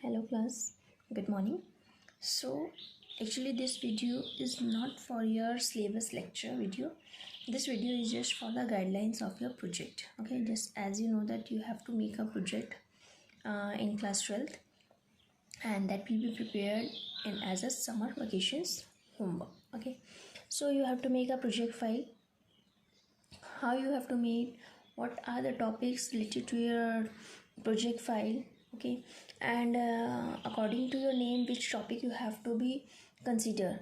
Hello class, good morning. So actually this video is not for your syllabus lecture video. This video is just for the guidelines of your project. Okay, just as you know that you have to make a project in class 12th, and that will be prepared in as a summer vacations homework. Okay, so you have to make a project file. How you have to make, what are the topics related to your project file. Okay, and according to your name which topic you have to be consider,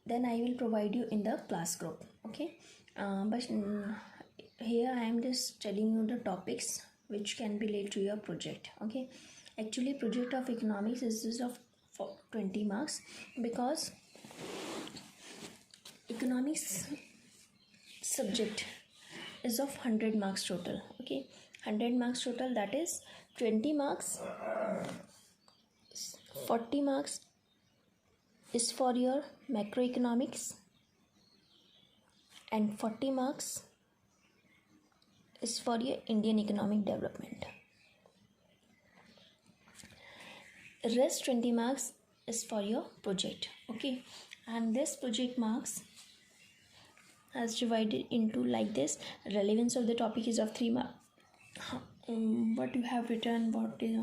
then I will provide you in the class group. Okay, but here I am just telling you the topics which can be related to your project. Okay, actually project of economics is of 20 marks, because economics subject is of 100 marks total. Okay, 100 marks total, that is 20 marks, 40 marks is for your macroeconomics and 40 marks is for your Indian economic development. Rest 20 marks is for your project. Okay, and this project marks as divided into like this. Relevance of the topic is of 3 marks. What you have written,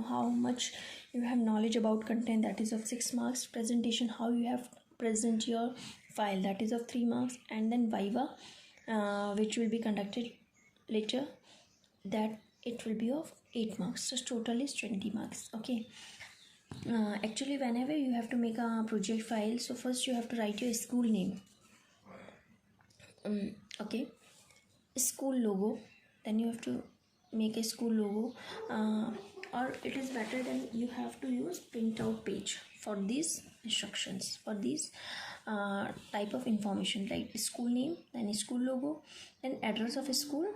how much you have knowledge about content, that is of 6 marks. Presentation, how you have present your file, that is of 3 marks. And then viva, which will be conducted later, that it will be of 8 marks. So total is 20 marks. Okay, actually whenever you have to make a project file, so first you have to write your school name. Okay, school logo, then you have to make a school logo, or it is better than you have to use printout page for these instructions, for these type of information, like school name, then school logo, then address of school,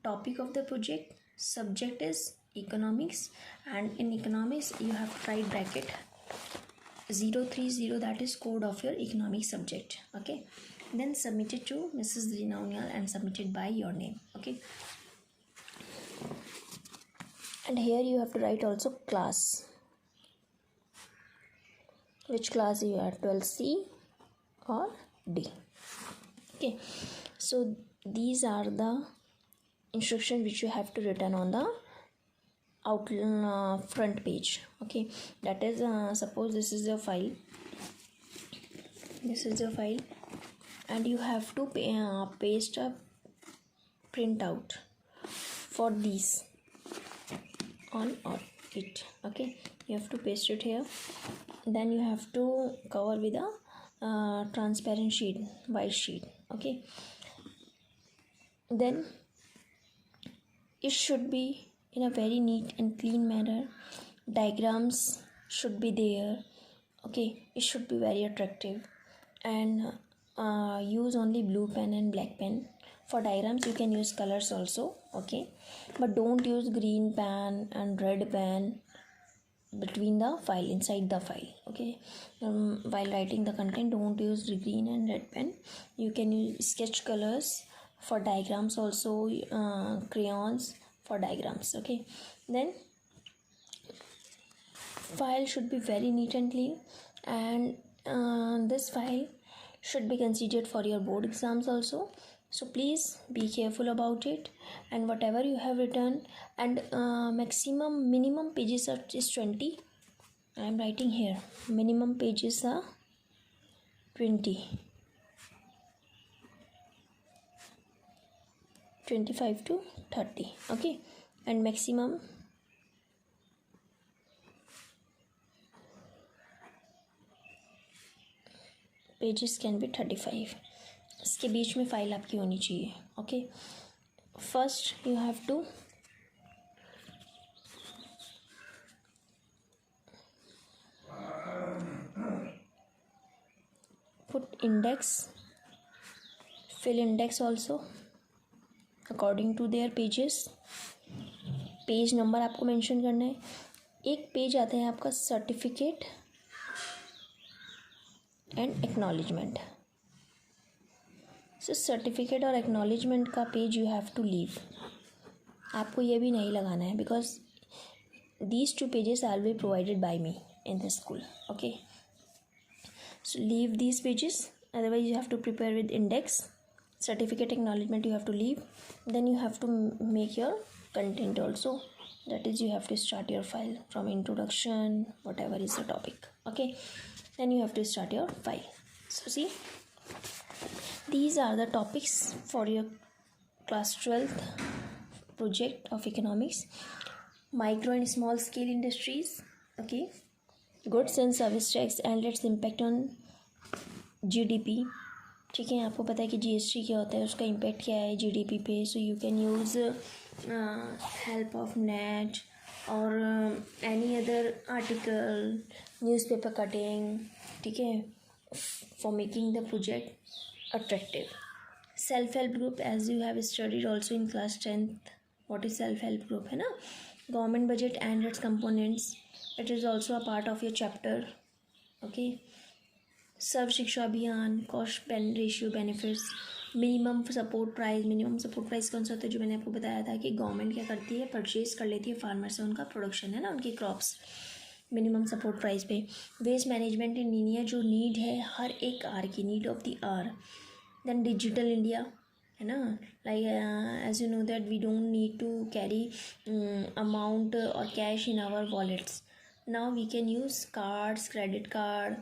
topic of the project, subject is economics, and in economics you have to write bracket 030, that is code of your economic subject. Okay, then submitted to Mrs. Rina Unyal and submitted by your name. Okay, and here you have to write also class, which class you are, 12C or D. Okay, so these are the instructions which you have to written on the outline front page. Okay, that is suppose this is your file, and you have to paste a printout for these on it. Okay, you have to paste it here, then you have to cover with a transparent sheet, white sheet. Okay, then it should be in a very neat and clean manner. Diagrams should be there. Okay, it should be very attractive, and use only blue pen and black pen. For diagrams you can use colors also. Okay, but don't use green pen and red pen between the file, inside the file. Okay, while writing the content, don't use green and red pen. You can use sketch colors for diagrams also, crayons for diagrams. Okay, then file should be very neat and clean, and this file should be considered for your board exams also. So please be careful about it, and whatever you have written, and minimum pages is 20. I am writing here minimum pages are 20, 25 to 30. Okay, and maximum pages can be 35. इसके बीच में file आपकी होनी चाहिए. Okay, first you have to put index, fill index also according to their pages. Page number आपको mention करना है. एक पेज आता है आपका सर्टिफिकेट एंड एक्नॉलेजमेंट. सो सर्टिफिकेट और एक्नॉलेजमेंट का page you have to leave. आपको ये भी नहीं लगाना है, because these 2 pages will be provided by me in the school. Okay, so leave these pages, otherwise you have to prepare with index, certificate acknowledgement you have to leave, then you have to make your content also, that is you have to start your file from introduction, whatever is the topic. Okay, then you have to start your file. So see, these are the topics for your class 12th project of economics. Micro and small scale industries, okay, goods and service tax and its impact on GDP. ठीक है, आपको पता है कि GST क्या होता है, उसका इम्पैक्ट क्या है GDP पे. So you can use help of net और any other article, newspaper cutting, ठीक है, for making the project attractive. Self help group, as you have studied also in class 10th, what is self help group, है ना. Government budget and its components, it is also a part of your chapter. Okay, सर्व शिक्षा अभियान, cost ratio benefits, minimum support price. Minimum support price कौन सा होता है, जो मैंने आपको बताया था कि गवर्नमेंट क्या करती है, परचेज कर लेती है फार्मर से उनका प्रोडक्शन, है ना, उनकी क्रॉप्स, मिनिमम सपोर्ट प्राइस पे. वेस्ट मैनेजमेंट इन इंडिया, जो नीड है हर एक आर की, need of the R. Then digital India, है ना, like as you know that we don't need to carry amount और cash in our wallets. Now we can use cards, credit card,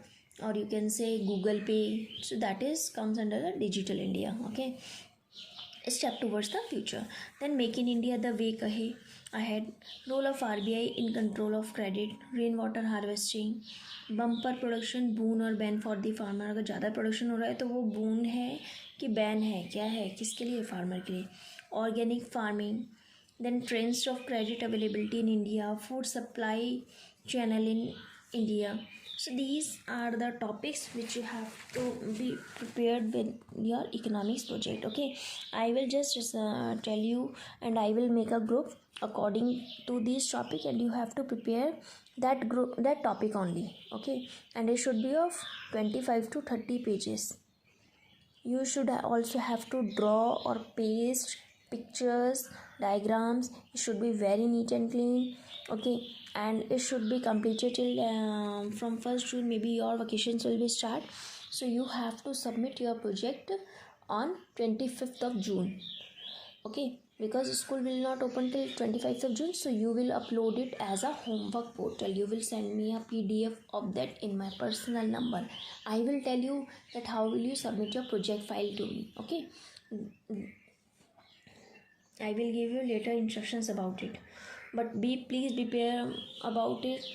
or you can say Google Pay. So that is comes under the digital India. Okay, a step towards the future. Then make in India the way ahead. Role of RBI in control of credit, rainwater harvesting, bumper production, boon और ban for the farmer. अगर ज़्यादा production हो रहा है तो वो boon है कि ban है, क्या है, किसके लिए, फार्मर के लिए. Organic farming. Then trends of credit availability in India, food supply channel in India. So these are the topics which you have to be prepared with your economics project. Okay, I will just tell you, and I will make a group according to this topic, and you have to prepare that group, that topic only. Okay, and it should be of 25 to 30 pages. You should also have to draw or paste pictures, diagrams. It should be very neat and clean. Okay, and it should be completed till from 1st June. Maybe your vacations will be start, so you have to submit your project on 25th of June. Okay, because school will not open till 25th of June, so you will upload it as a homework portal. You will send me a PDF of that in my personal number. I will tell you that how will you submit your project file to me. Okay, I will give you later instructions about it, but please prepare about it.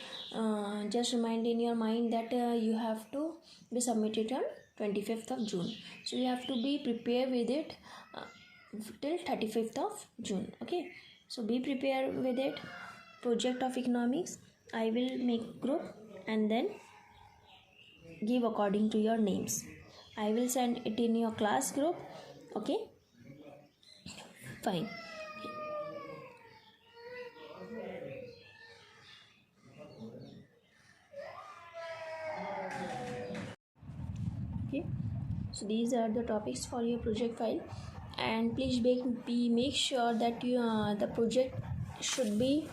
Just remind in your mind that you have to be submitted on 25th of June, so you have to be prepared with it till 35th of June. Okay, so be prepared with it. Project of economics, I will make group and then give according to your names. I will send it in your class group. Okay, fine. Okay, so these are the topics for your project file, and please make sure that you the project should be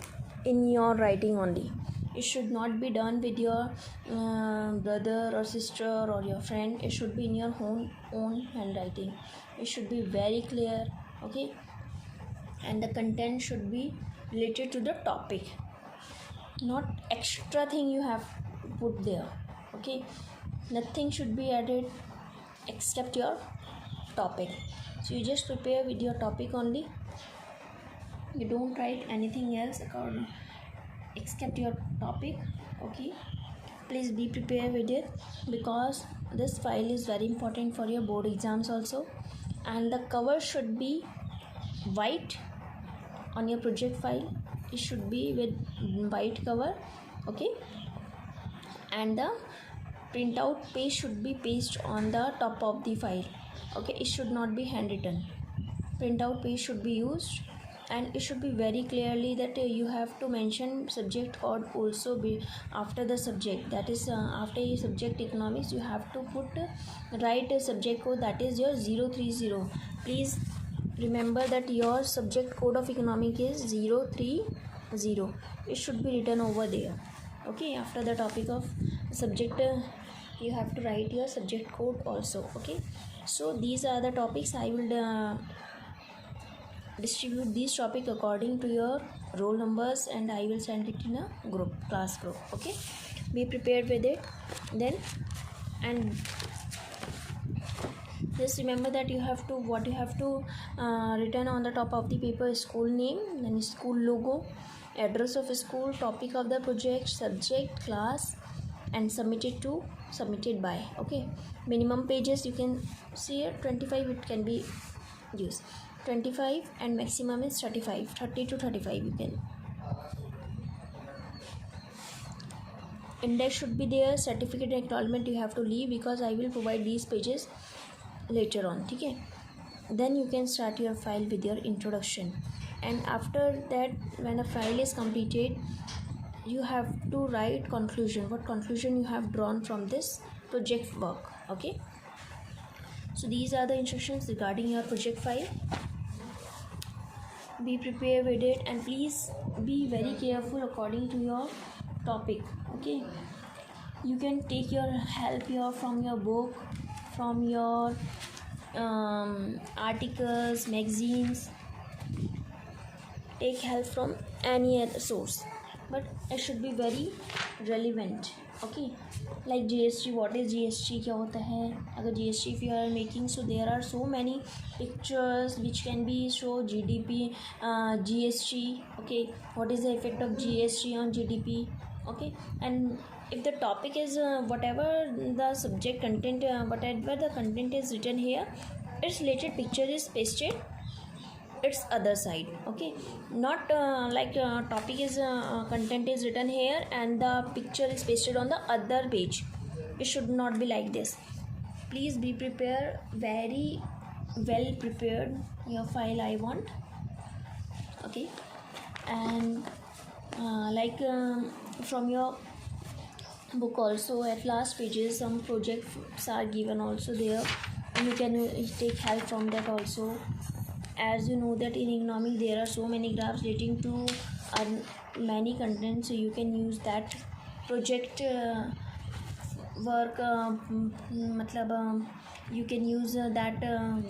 in your writing only. It should not be done with your brother or sister or your friend. It should be in your own handwriting. It should be very clear. Okay, and the content should be related to the topic, not extra thing you have put there. Okay, nothing should be added except your topic. So you just prepare with your topic only. You don't write anything else except your topic. Okay, please be prepared with it, because this file is very important for your board exams also. And the cover should be white on your project file. It should be with white cover. Okay, and the printout page should be pasted on the top of the file. Okay, it should not be handwritten. Printout page should be used, and it should be very clearly that you have to mention subject code also be after the subject. That is after your subject economics, you have to write a subject code, that is your 030. Please remember that your subject code of economics is 030. 0. It should be written over there. Okay, after the topic of subject, you have to write your subject code also. Okay, so these are the topics. I will distribute these topic according to your roll numbers, and I will send it in a group, class group. Okay, be prepared with it then. And just remember that you have to written on the top of the paper: school name, then school logo, address of school, topic of the project, subject, class, and submitted by. Okay, minimum pages you can see here 25, it can be used 25, and maximum is 35, 30 to 35 you can. Index should be there. Certificate and acknowledgement you have to leave, because I will provide these pages later on. Okay, then you can start your file with your introduction, and after that, when the file is completed, you have to write conclusion, what conclusion you have drawn from this project work. Okay, so these are the instructions regarding your project file. Be prepared with it, and please be very careful according to your topic. Okay, you can take your help from your book, from your articles, magazines. Take help from any other source, but it should be very relevant. Okay, like GST, what is GST, क्या होता है? अगर GST if you are making, so there are so many pictures which can be show GDP, GST. Okay, what is the effect of GST on GDP? Okay, and if the topic is whatever the subject content, whatever the content is written here, its related picture is pasted its other side. Okay, not topic is content is written here and the picture is pasted on the other page. It should not be like this. Please be prepared, very well prepared your file I want. Okay, and from your book also, at last pages some projects are given also there. You can take help from that also. As you know that in economics there are so many graphs relating to many contents, so you can use that project work, you can use that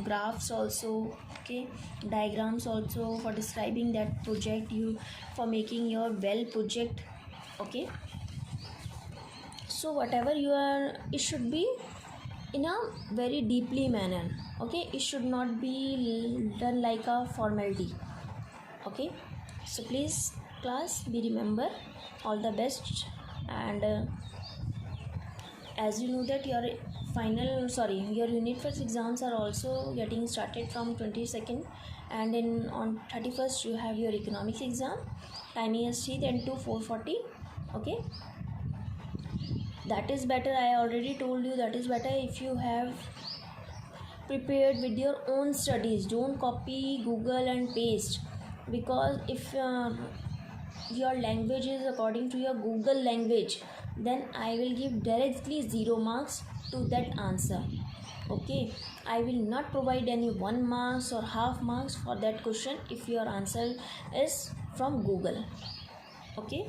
graphs also. Okay, diagrams also for describing that project, you for making your well project. Okay, so whatever you are, it should be in a very deeply manner. Okay, it should not be done like a formality. Okay, so please class, be remember, all the best. And as you know that your your unit first exams are also getting started from 22nd, and then on 31st you have your economics exam. Timing is 3 then to 4:40. Okay, that is better. I already told you that is better if you have prepared with your own studies. Don't copy Google and paste, because if your language is according to your Google language, then I will give directly 0 marks to that answer. Okay, I will not provide any 1 marks or half marks for that question if your answer is from Google. Okay,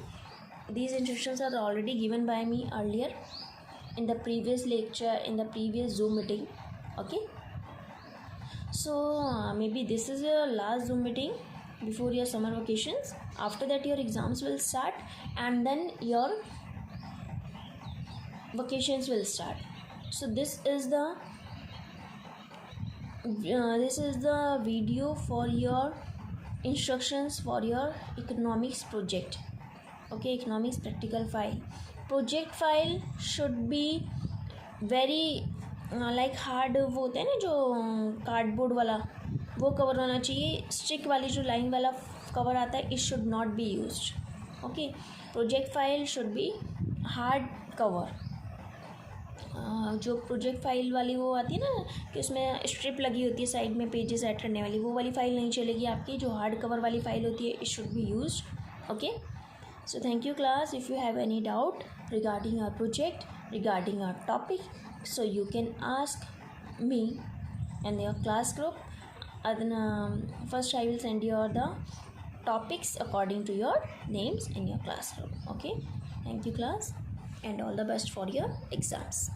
these instructions are already given by me earlier in the previous lecture, in the previous Zoom meeting. Okay, so maybe this is your last Zoom meeting before your summer vacations. After that your exams will start, and then your vacations will start. So this is the video for your instructions for your economics project. Okay, economics practical file. Project file should be very like hard, वो होता है ना जो cardboard वाला, वो cover होना चाहिए. Stick वाली जो लाइन वाला कवर आता है, it should not be used. Okay, project file should be hard cover. जो प्रोजेक्ट फाइल वाली वो आती है ना कि उसमें स्ट्रिप लगी होती है साइड में पेजेस ऐड करने वाली, वो वाली फाइल नहीं चलेगी आपकी. जो हार्ड कवर वाली फाइल होती है, it should be used. Okay, so thank you class. If you have any doubt regarding our project, regarding our topic, so you can ask me in your class group. First I will send you the topics according to your names in your classroom. Okay, thank you class, and all the best for your exams.